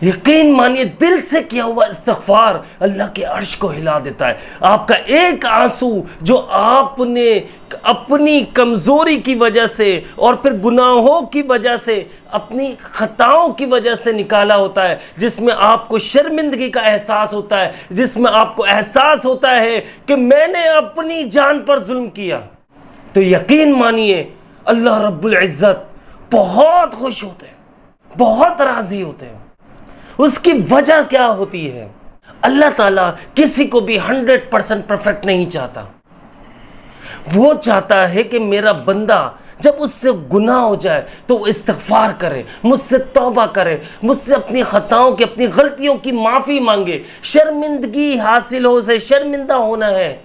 یقین مانیے دل سے کیا ہوا استغفار اللہ کے عرش کو ہلا دیتا ہے. آپ کا ایک آنسو جو آپ نے اپنی کمزوری کی وجہ سے اور پھر گناہوں کی وجہ سے اپنی خطاؤں کی وجہ سے نکالا ہوتا ہے، جس میں آپ کو شرمندگی کا احساس ہوتا ہے، جس میں آپ کو احساس ہوتا ہے کہ میں نے اپنی جان پر ظلم کیا، تو یقین مانیے اللہ رب العزت بہت خوش ہوتے ہیں، بہت راضی ہوتے ہیں. اس کی وجہ کیا ہوتی ہے؟ اللہ تعالیٰ کسی کو بھی 100% پرفیکٹ نہیں چاہتا. وہ چاہتا ہے کہ میرا بندہ جب اس سے گناہ ہو جائے تو وہ استغفار کرے، مجھ سے توبہ کرے، مجھ سے اپنی خطاؤں کی، اپنی غلطیوں کی معافی مانگے. شرمندگی حاصل ہو سے شرمندہ ہونا ہے.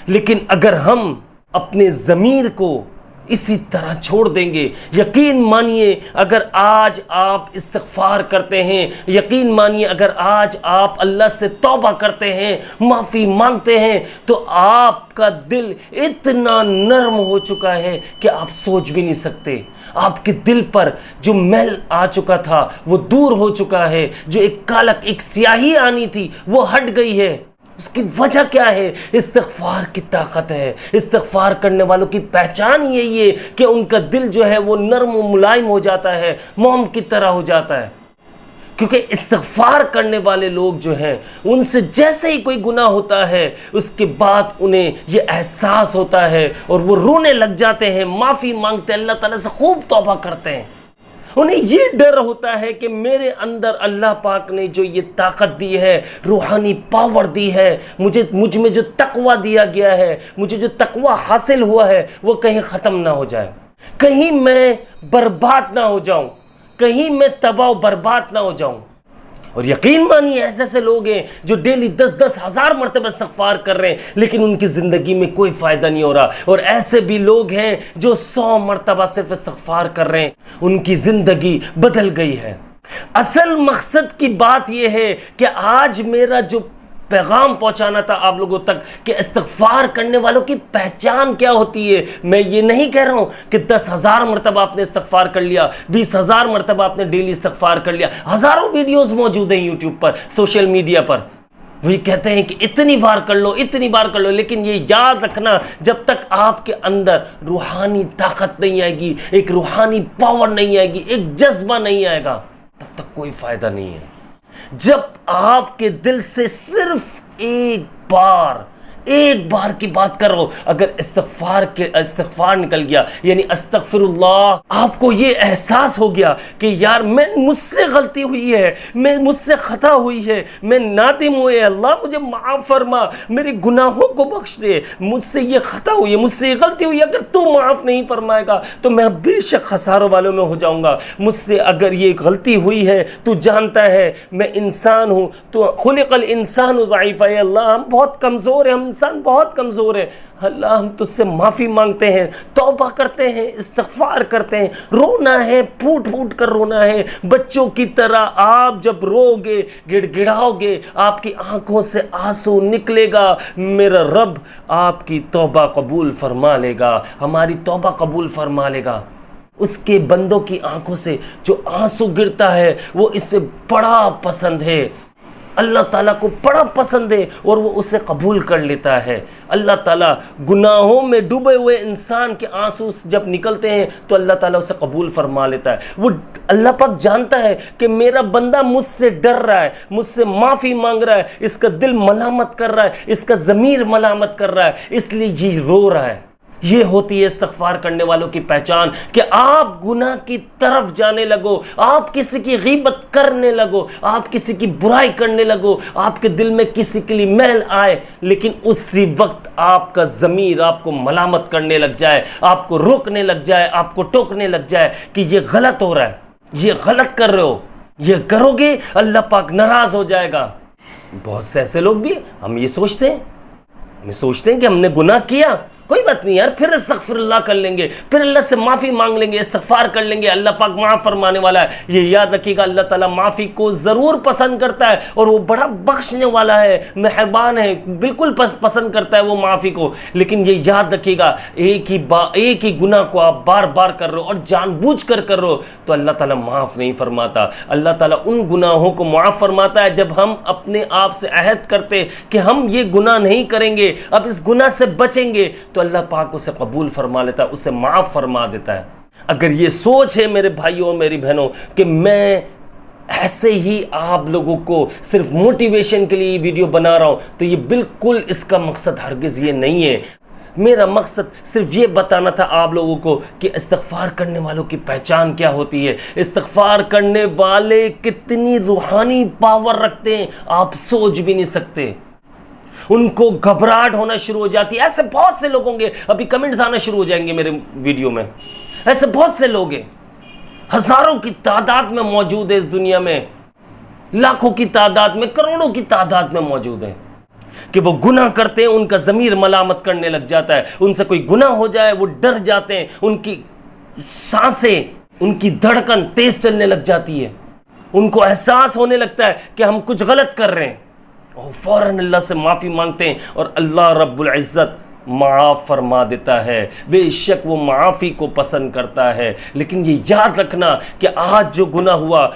لیکن اگر ہم اپنے ضمیر کو اسی طرح چھوڑ دیں گے، یقین مانیے اگر آج آپ استغفار کرتے ہیں، یقین مانیے اگر آج آپ اللہ سے توبہ کرتے ہیں، معافی مانگتے ہیں، تو آپ کا دل اتنا نرم ہو چکا ہے کہ آپ سوچ بھی نہیں سکتے. آپ کے دل پر جو میل آ چکا تھا وہ دور ہو چکا ہے، جو ایک کالک، ایک سیاہی آنی تھی وہ ہٹ گئی ہے. اس کی وجہ کیا ہے؟ استغفار کی طاقت ہے. استغفار کرنے والوں کی پہچان یہی ہے کہ ان کا دل جو ہے وہ نرم و ملائم ہو جاتا ہے، موم کی طرح ہو جاتا ہے. کیونکہ استغفار کرنے والے لوگ جو ہیں ان سے جیسے ہی کوئی گناہ ہوتا ہے اس کے بعد انہیں یہ احساس ہوتا ہے اور وہ رونے لگ جاتے ہیں، معافی مانگتے ہیں، اللہ تعالیٰ سے خوب توبہ کرتے ہیں. انہیں یہ ڈر ہوتا ہے کہ میرے اندر اللہ پاک نے جو یہ طاقت دی ہے، روحانی پاور دی ہے، مجھ میں جو تقوی دیا گیا ہے، مجھے جو تقوی حاصل ہوا ہے وہ کہیں ختم نہ ہو جائے، کہیں میں برباد نہ ہو جاؤں، کہیں میں تباہ و برباد نہ ہو جاؤں. اور یقین مانیے ایسے ایسے لوگ ہیں جو ڈیلی 10-10 ہزار مرتبہ استغفار کر رہے ہیں لیکن ان کی زندگی میں کوئی فائدہ نہیں ہو رہا. اور ایسے بھی لوگ ہیں جو 100 مرتبہ صرف استغفار کر رہے ہیں، ان کی زندگی بدل گئی ہے. اصل مقصد کی بات یہ ہے کہ آج میرا جو پیغام پہنچانا تھا آپ لوگوں تک کہ استغفار کرنے والوں کی پہچان کیا ہوتی ہے. میں یہ نہیں کہہ رہا ہوں کہ 10,000 مرتبہ آپ نے استغفار کر لیا، 20,000 مرتبہ آپ نے ڈیلی استغفار کر لیا. ہزاروں ویڈیوز موجود ہیں یوٹیوب پر، سوشل میڈیا پر، وہی کہتے ہیں کہ اتنی بار کر لو، اتنی بار کر لو. لیکن یہ یاد رکھنا جب تک آپ کے اندر روحانی طاقت نہیں آئے گی، ایک روحانی پاور نہیں آئے گی، ایک جذبہ نہیں آئے گا، تب تک کوئی فائدہ نہیں ہے. جب آپ کے دل سے صرف ایک بار کی بات کر رہا ہو، اگر استغفار نکل گیا، یعنی استغفر اللہ، آپ کو یہ احساس ہو گیا کہ یار مجھ سے غلطی ہوئی ہے، مجھ سے خطا ہوئی ہے، میں نادم ہوئے، اللہ مجھے معاف فرما، میرے گناہوں کو بخش دے، مجھ سے یہ خطا ہوئی ہے، مجھ سے یہ غلطی ہوئی ہے، اگر تو معاف نہیں فرمائے گا تو میں بے شک خساروں والوں میں ہو جاؤں گا. مجھ سے اگر یہ غلطی ہوئی ہے تو جانتا ہے میں انسان ہوں، تو خلق الانسان ضعیفا، اے اللہ ہم بہت کمزور ہیں، ہم انسان بہت کمزور ہے، اللہ ہم تجھ سے معافی مانگتے ہیں، توبہ کرتے ہیں، استغفار کرتے ہیں. رونا ہے، پھوٹ پھوٹ کر رونا ہے، بچوں کی طرح. آپ جب رو گے، گڑ گڑاؤ گے، آپ کی آنکھوں سے آنسو نکلے گا، میرا رب آپ کی توبہ قبول فرما لے گا، ہماری توبہ قبول فرما لے گا. اس کے بندوں کی آنکھوں سے جو آنسو گرتا ہے وہ اس سے بڑا پسند ہے، اللہ تعالیٰ کو بڑا پسند ہے اور وہ اسے قبول کر لیتا ہے. اللہ تعالیٰ گناہوں میں ڈوبے ہوئے انسان کے آنسو جب نکلتے ہیں تو اللہ تعالیٰ اسے قبول فرما لیتا ہے. وہ اللہ پاک جانتا ہے کہ میرا بندہ مجھ سے ڈر رہا ہے، مجھ سے معافی مانگ رہا ہے، اس کا دل ملامت کر رہا ہے، اس کا ضمیر ملامت کر رہا ہے، اس لیے یہ رو رہا ہے. یہ ہوتی ہے استغفار کرنے والوں کی پہچان کہ آپ گناہ کی طرف جانے لگو، آپ کسی کی غیبت کرنے لگو، آپ کسی کی برائی کرنے لگو، آپ کے دل میں کسی کے لیے میل آئے، لیکن اسی وقت آپ کا ضمیر آپ کو ملامت کرنے لگ جائے، آپ کو روکنے لگ جائے، آپ کو ٹوکنے لگ جائے کہ یہ غلط ہو رہا ہے، یہ غلط کر رہے ہو، یہ کرو گے اللہ پاک ناراض ہو جائے گا. بہت سے ایسے لوگ بھی ہم یہ سوچتے ہیں کہ ہم نے گناہ کیا کوئی بات نہیں یار، پھر استغفر اللہ کر لیں گے، پھر اللہ سے معافی مانگ لیں گے، استغفار کر لیں گے، اللہ پاک معاف فرمانے والا ہے۔ یہ یاد رکھیے گا، اللہ تعالیٰ معافی کو ضرور پسند کرتا ہے، اور وہ بڑا بخشنے والا ہے، مہربان ہے، بالکل پسند کرتا ہے وہ معافی کو۔ لیکن یہ یاد رکھیے گا، ایک ہی گناہ کو آپ بار بار کر رہے ہو اور جان بوجھ کر رہے ہو تو اللہ تعالیٰ معاف نہیں فرماتا۔ اللہ تعالیٰ ان گناہوں کو معاف فرماتا ہے جب ہم اپنے آپ سے عہد کرتے کہ ہم یہ گناہ نہیں کریں گے، اب اس گناہ سے بچیں گے، تو اللہ پاک اسے قبول فرما لیتا ہے، اسے معاف فرما دیتا ہے۔ اگر یہ سوچ ہے میرے بھائیوں اور میری بہنوں کہ میں ایسے ہی آپ لوگوں کو صرف موٹیویشن کے لیے یہ ویڈیو بنا رہا ہوں، تو یہ بالکل اس کا مقصد ہرگز یہ نہیں ہے۔ میرا مقصد صرف یہ بتانا تھا آپ لوگوں کو کہ استغفار کرنے والوں کی پہچان کیا ہوتی ہے، استغفار کرنے والے کتنی روحانی پاور رکھتے ہیں آپ سوچ بھی نہیں سکتے۔ ان کو گھبراہٹ ہونا شروع ہو جاتی ہے۔ ایسے بہت سے لوگ ہوں گے، ابھی کمنٹس آنا شروع ہو جائیں گے میرے ویڈیو میں، ایسے بہت سے لوگ ہیں، ہزاروں کی تعداد میں موجود ہے اس دنیا میں، لاکھوں کی تعداد میں، کروڑوں کی تعداد میں موجود ہیں کہ وہ گناہ کرتے ہیں، ان کا ضمیر ملامت کرنے لگ جاتا ہے، ان سے کوئی گناہ ہو جائے وہ ڈر جاتے ہیں، ان کی سانسیں، ان کی دھڑکن تیز چلنے لگ جاتی ہے، ان کو احساس ہونے لگتا ہے کہ ہم کچھ غلط کر رہے ہیں، اور فوراً اللہ سے معافی مانگتے ہیں اور اللہ رب العزت معاف فرما دیتا ہے۔ بے شک وہ معافی کو پسند کرتا ہے، لیکن یہ یاد رکھنا کہ آج جو گناہ ہوا،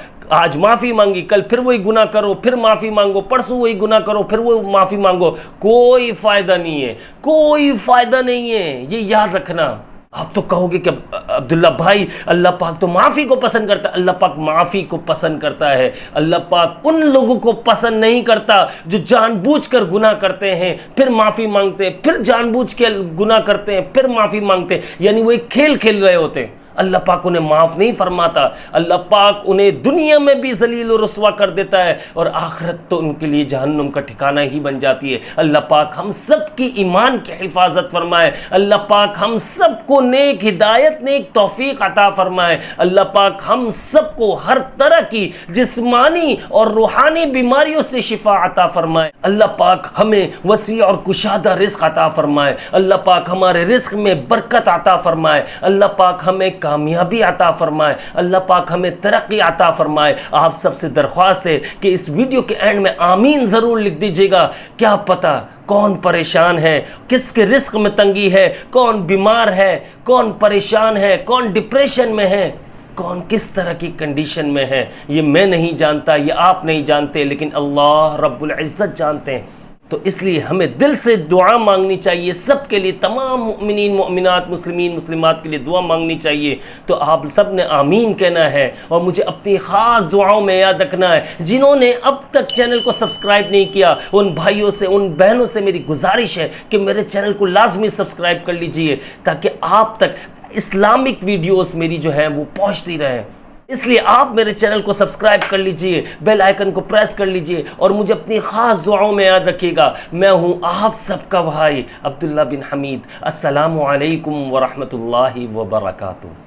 آج معافی مانگی، کل پھر وہی گناہ کرو، پھر معافی مانگو، پرسوں وہی گناہ کرو، پھر وہ معافی مانگو، کوئی فائدہ نہیں ہے، کوئی فائدہ نہیں ہے، یہ یاد رکھنا۔ آپ تو کہو گے کہ عبداللہ بھائی اللہ پاک تو معافی کو پسند کرتا ہے۔ اللہ پاک معافی کو پسند کرتا ہے، اللہ پاک ان لوگوں کو پسند نہیں کرتا جو جان بوجھ کر گناہ کرتے ہیں پھر معافی مانگتے ہیں، پھر جان بوجھ کے گناہ کرتے ہیں پھر معافی مانگتے ہیں، یعنی وہ ایک کھیل کھیل رہے ہوتے ہیں۔ اللہ پاک انہیں معاف نہیں فرماتا، اللہ پاک انہیں دنیا میں بھی ذلیل و رسوا کر دیتا ہے، اور آخرت تو ان کے لیے جہنم کا ٹھکانہ ہی بن جاتی ہے۔ اللہ پاک ہم سب کی ایمان کی حفاظت فرمائے، اللہ پاک ہم سب کو نیک ہدایت، نیک توفیق عطا فرمائے، اللہ پاک ہم سب کو ہر طرح کی جسمانی اور روحانی بیماریوں سے شفا عطا فرمائے، اللہ پاک ہمیں وسیع اور کشادہ رزق عطا فرمائے، اللہ پاک ہمارے رزق میں برکت عطا فرمائے، اللہ پاک ہمیں کامیابی عطا فرمائے، اللہ پاک ہمیں ترقی عطا فرمائے۔ آپ سب سے درخواست ہے کہ اس ویڈیو کے اینڈ میں آمین ضرور لکھ دیجیے گا۔ کیا پتہ کون پریشان ہے، کس کے رزق میں تنگی ہے، کون بیمار ہے، کون پریشان ہے، کون ڈپریشن میں ہے، کون کس طرح کی کنڈیشن میں ہے، یہ میں نہیں جانتا، یہ آپ نہیں جانتے، لیکن اللہ رب العزت جانتے ہیں۔ تو اس لیے ہمیں دل سے دعا مانگنی چاہیے، سب کے لیے، تمام مؤمنین مؤمنات، مسلمین مسلمات کے لیے دعا مانگنی چاہیے۔ تو آپ سب نے آمین کہنا ہے، اور مجھے اپنی خاص دعاؤں میں یاد رکھنا ہے۔ جنہوں نے اب تک چینل کو سبسکرائب نہیں کیا، ان بھائیوں سے، ان بہنوں سے میری گزارش ہے کہ میرے چینل کو لازمی سبسکرائب کر لیجئے، تاکہ آپ تک اسلامک ویڈیوز میری جو ہیں وہ پہنچتی رہیں۔ اس لیے آپ میرے چینل کو سبسکرائب کر لیجئے، بیل آئیکن کو پریس کر لیجئے، اور مجھے اپنی خاص دعاؤں میں یاد رکھیے گا۔ میں ہوں آپ سب کا بھائی عبداللہ بن حمید۔ السلام علیکم ورحمۃ اللہ وبرکاتہ۔